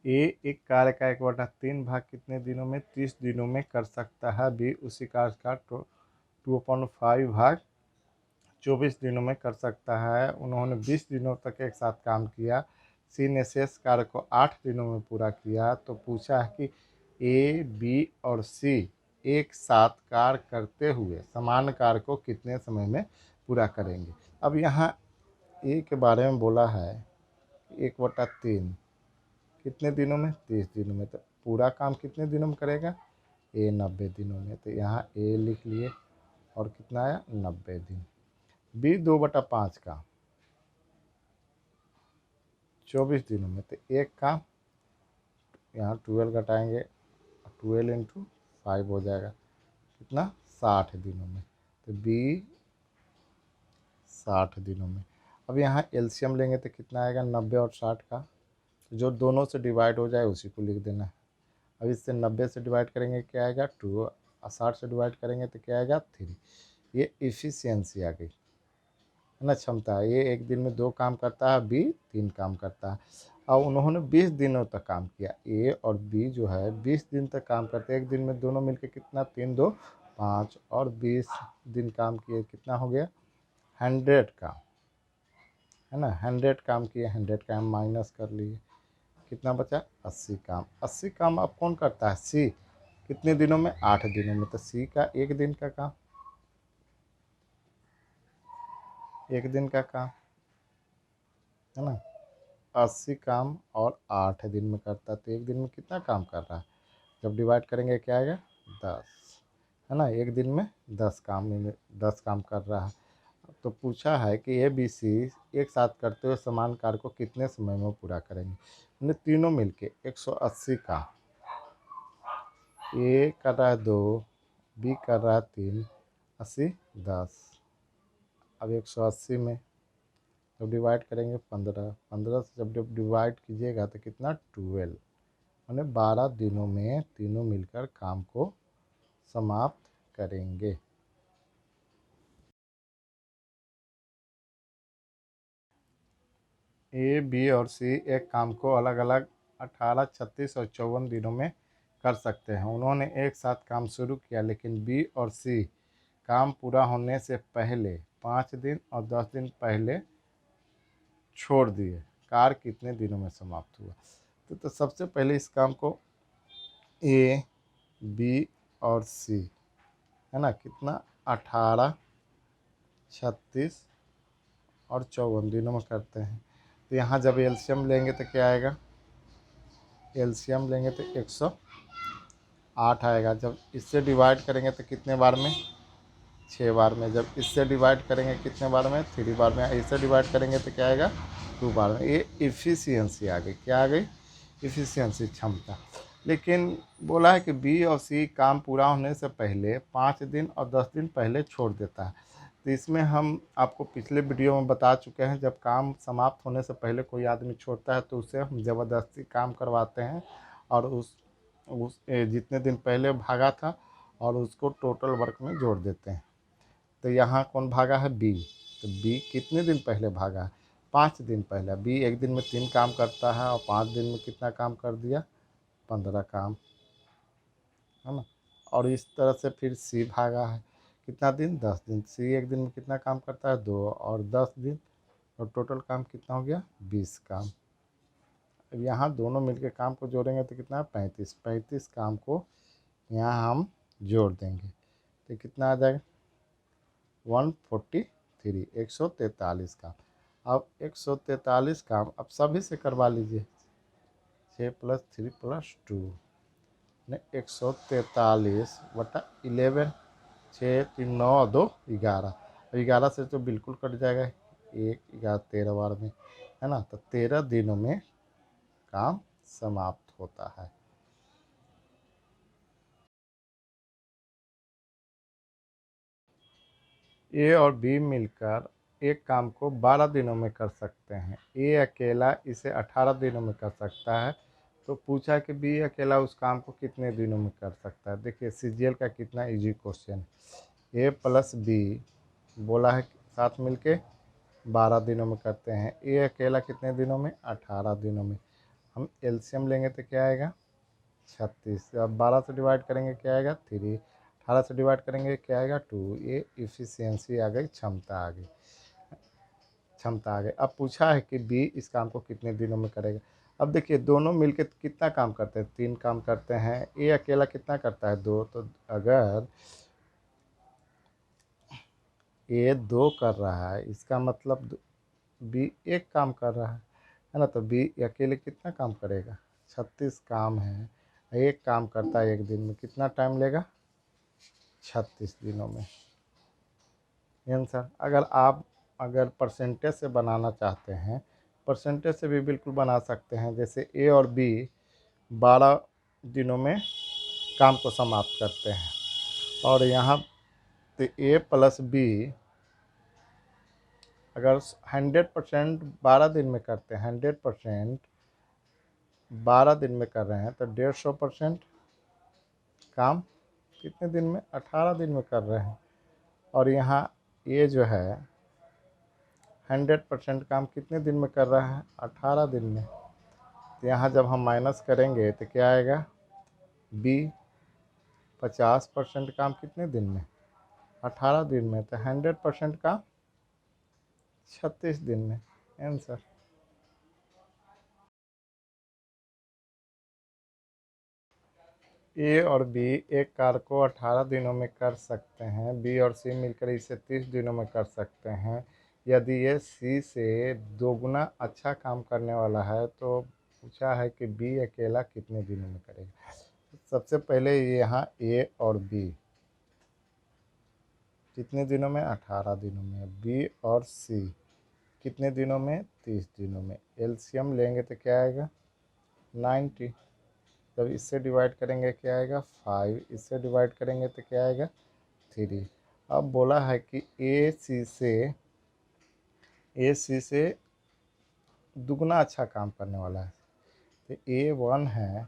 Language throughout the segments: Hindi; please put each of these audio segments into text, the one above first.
ए एक कार्य का 1/3 भाग कितने दिनों में, 30 दिनों में कर सकता है। बी उसी कार्य का 2/5 भाग 24 दिनों में कर सकता है। उन्होंने 20 दिनों तक एक साथ काम किया। सी ने शेष कार्य को 8 दिनों में पूरा किया। तो पूछा है कि ए, बी और सी एक साथ कार्य करते हुए समान कार्य को कितने समय में पूरा करेंगे। अब यहाँ ए के बारे में बोला है 1/3 कितने दिनों में, 30 दिनों में। तो पूरा काम कितने दिनों में करेगा, ए 90 दिनों में। तो यहाँ ए लिख लिए और कितना आया 90 दिन। बी 2/5 का 24 दिनों में। तो एक काम यहाँ 12 घटाएंगे, 12 × 5 हो जाएगा कितना, 60 दिनों में। तो बी 60 दिनों में। अब यहाँ एलसीएम लेंगे तो कितना आएगा 90 और 60 का, तो जो दोनों से डिवाइड हो जाए उसी को लिख देना है। अब इससे 90 से डिवाइड करेंगे क्या आएगा 2 और 60 से डिवाइड करेंगे तो क्या आएगा 3। ये इफ़िशियंसी आ गई है ना, क्षमता। ये एक दिन में 2 काम करता है, बी 3 काम करता है। और उन्होंने 20 दिनों तक काम किया। ए और बी जो है 20 दिन तक काम करते हैं। एक दिन में दोनों मिलकर कितना, 3 2 5 और 20 दिन काम किए, कितना हो गया 100 काम, है ना। 100 काम किए, 100 काम माइनस कर लिए, कितना बचा 80 काम। 80 काम अब कौन करता है, सी। कितने दिनों में, 8 दिनों में। तो सी का एक दिन का काम, एक दिन का काम, है ना। 80 काम और 8 दिन में करता है। तो एक दिन में कितना काम कर रहा है, जब डिवाइड करेंगे क्या आएगा 10, है ना। एक दिन में 10 काम कर रहा है। तो पूछा है कि ए बी सी एक साथ करते हुए समान कार्य को कितने समय में पूरा करेंगे। उन्हें तीनों मिलके 180 काम, ए कर रहा है 2, बी कर रहा है 3, 80 10। अब 180 में जब डिवाइड करेंगे 15, 15 से जब डिवाइड कीजिएगा तो कितना 12, मैंने 12 दिनों में तीनों मिलकर काम को समाप्त करेंगे। ए, बी और सी एक काम को अलग अलग 18, 36 और 54 दिनों में कर सकते हैं। उन्होंने एक साथ काम शुरू किया, लेकिन बी और सी काम पूरा होने से पहले 5 दिन और 10 दिन पहले छोड़ दिए। कार्य कितने दिनों में समाप्त हुआ। तो सबसे पहले इस काम को ए, बी और सी, है ना, कितना 18, 36 और 54 दिनों में करते हैं। तो यहाँ जब एलसीएम लेंगे तो क्या आएगा, एलसीएम लेंगे तो 108 आएगा। जब इससे डिवाइड करेंगे तो कितने बार में, 6 बार में। जब इससे डिवाइड करेंगे कितने बार में, 3 बार में। इससे डिवाइड करेंगे तो क्या आएगा 2 बार में। ये इफ़िशियंसी आ गई, क्या आ गई, इफ़िशियंसी, क्षमता। लेकिन बोला है कि बी और सी काम पूरा होने से पहले 5 दिन और 10 दिन पहले छोड़ देता है। तो इसमें हम आपको पिछले वीडियो में बता चुके हैं, जब काम समाप्त होने से पहले कोई आदमी छोड़ता है तो उसे हम ज़बरदस्ती काम करवाते हैं और उस जितने दिन पहले भागा था और उसको टोटल वर्क में जोड़ देते हैं। तो यहाँ कौन भागा है, बी। तो बी कितने दिन पहले भागा है, 5 दिन पहले। बी एक दिन में 3 काम करता है और 5 दिन में कितना काम कर दिया, 15 काम, है ना। और इस तरह से फिर सी भागा है, कितना दिन, 10 दिन। सी एक दिन में कितना काम करता है, 2 और 10 दिन, और टोटल काम कितना हो गया 20 काम। अब यहाँ दोनों मिलके काम को जोड़ेंगे तो कितना 35 काम को यहाँ हम जोड़ देंगे तो कितना आ जाएगा 143, 143 काम। अब 143 काम अब सभी से करवा लीजिए, 6 + 3 + 2 ने 143/11, 6 3 9 और 2 11। 11 से तो बिल्कुल कट जाएगा, 1 11 13 बार में, है ना। तो 13 दिनों में काम समाप्त होता है। ए और बी मिलकर एक काम को 12 दिनों में कर सकते हैं। ए अकेला इसे 18 दिनों में कर सकता है। तो पूछा कि बी अकेला उस काम को कितने दिनों में कर सकता है। देखिए सीजीएल का कितना इजी क्वेश्चन। ए प्लस बी बोला है साथ मिलके 12 दिनों में करते हैं। ए अकेला कितने दिनों में, 18 दिनों में। हम एलसीएम लेंगे तो क्या आएगा 36। अब 12 से डिवाइड करेंगे क्या आएगा 3, 18 से डिवाइड करेंगे क्या आएगा 2। ये इफ़िशियंसी आ गई, क्षमता आ गई, क्षमता आ गई। अब पूछा है कि बी इस काम को कितने दिनों में करेगा। अब देखिए दोनों मिलकर कितना काम करते हैं, 3 काम करते हैं। ए अकेला कितना करता है 2, तो अगर ए 2 कर रहा है इसका मतलब बी 1 काम कर रहा है ना। तो बी अकेले कितना काम करेगा 36 काम है। एक काम करता है एक दिन में, कितना टाइम लेगा 36 दिनों में। आंसर अगर परसेंटेज से बनाना चाहते हैं, परसेंटेज से भी बिल्कुल बना सकते हैं। जैसे ए और बी 12 दिनों में काम को समाप्त करते हैं, और यहाँ तो ए प्लस बी अगर 100% 12 दिन में करते हैं, 100% 12 दिन में कर रहे हैं, तो 150% काम कितने दिन में 18 दिन में कर रहे हैं। और यहाँ ये जो है 100% काम कितने दिन में कर रहा है 18 दिन में। तो यहाँ जब हम माइनस करेंगे तो क्या आएगा बी 50% काम कितने दिन में 18 दिन में। तो 100% काम 36 दिन में। आंसर। ए और बी एक कार्य को 18 दिनों में कर सकते हैं, बी और सी मिलकर इसे 30 दिनों में कर सकते हैं। यदि ये सी से दोगुना अच्छा काम करने वाला है तो पूछा है कि बी अकेला कितने दिनों में करेगा। सबसे पहले यहाँ ए और बी कितने दिनों में 18 दिनों में, बी और सी कितने दिनों में 30 दिनों में। एलसीएम लेंगे तो क्या आएगा 90। जब इससे डिवाइड करेंगे क्या आएगा 5, इससे डिवाइड करेंगे तो क्या आएगा 3। अब बोला है कि ए सी से दुगना अच्छा काम करने वाला है। तो ए 1 है,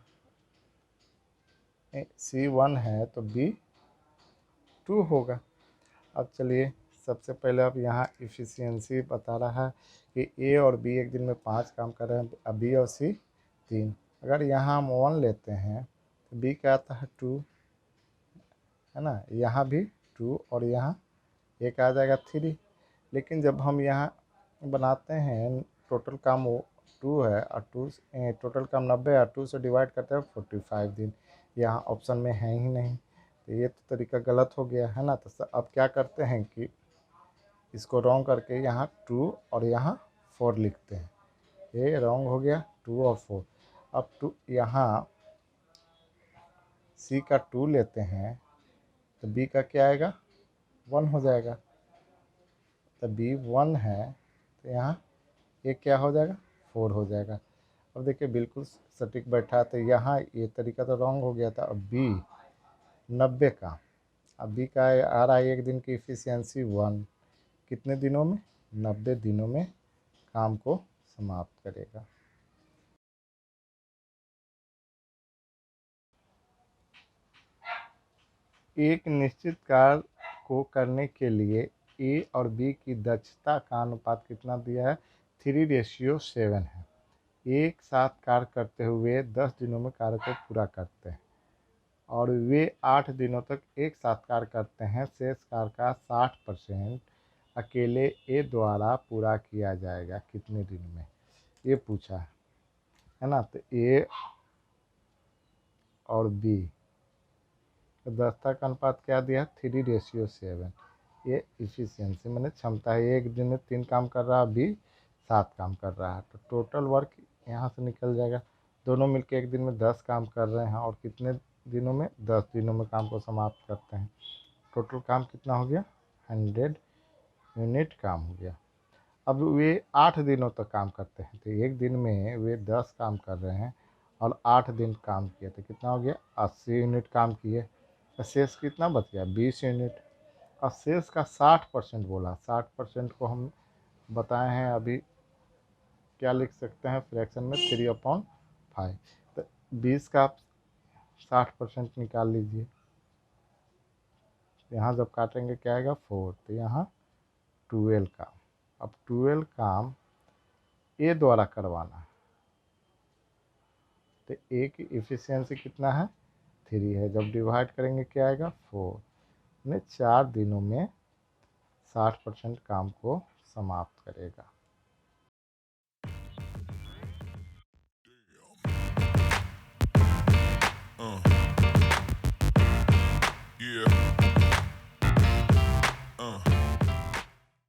सी 1 है, तो बी 2 होगा। अब चलिए सबसे पहले अब यहाँ इफ़िशियंसी बता रहा है कि ए और बी एक दिन में 5 काम कर रहे हैं, अब बी और सी 3। अगर यहाँ हम 1 लेते हैं तो बी क्या आता है 2, है ना। यहाँ भी 2 और यहाँ एक आ जाएगा 3। लेकिन जब हम यहाँ बनाते हैं टोटल काम वो 2 है और 2 टोटल काम 90 है, 2 से डिवाइड करते हैं 45 दिन। यहाँ ऑप्शन में है ही नहीं, तो ये तो तरीका गलत हो गया है ना। तो अब क्या करते हैं कि इसको रॉन्ग करके यहाँ 2 और यहाँ 4 लिखते हैं। ये रॉन्ग हो गया 2 और 4। अब 2 यहाँ सी का 2 लेते हैं तो बी का क्या आएगा 1 हो जाएगा। तो बी 1 है तो यहाँ ये क्या हो जाएगा 4 हो जाएगा। अब देखिए बिल्कुल सटीक बैठा, तो यहाँ ये तरीका तो रॉन्ग हो गया था। अब बी 90 का, अब बी का आ रहा है एक दिन की इफ़िशियंसी 1, कितने दिनों में 90 दिनों में काम को समाप्त करेगा। एक निश्चित कार्य को करने के लिए ए और बी की दक्षता का अनुपात कितना दिया है 3:7 है। एक साथ कार्य करते हुए 10 दिनों में कार्य को पूरा करते हैं और वे 8 दिनों तक एक साथ कार्य करते हैं। शेष कार्य का 60% अकेले ए द्वारा पूरा किया जाएगा कितने दिन में, ये पूछा है ना। तो ए और बी दक्षता का अनुपात क्या दिया 3:7। ये इफ़िशियंसी मैंने क्षमता है। एक दिन में 3 काम कर रहा है, बी 7 काम कर रहा है, तो टोटल वर्क यहाँ से निकल जाएगा। दोनों मिलकर एक दिन में 10 काम कर रहे हैं और कितने दिनों में 10 दिनों में काम को समाप्त करते हैं। टोटल काम कितना हो गया 100 यूनिट काम हो गया। अब वे 8 दिनों तक काम करते हैं, तो एक दिन में वे 10 काम कर रहे हैं और 8 दिन काम किए, तो कितना हो गया 80 यूनिट काम किए। तो शेष कितना बच गया 20 यूनिट। और शेष का 60% बोला, 60% को हम बताए हैं अभी क्या लिख सकते हैं फ्रैक्शन में 3/5। तो 20 का 60% निकाल लीजिए। यहाँ जब काटेंगे क्या आएगा 4, तो यहाँ 12 काम। अब 12 काम ए द्वारा करवाना है, तो ए की इफ़िशियंसी कितना है 3 है। जब डिवाइड करेंगे क्या आएगा 4। ने 4 दिनों में 60% काम को समाप्त करेगा।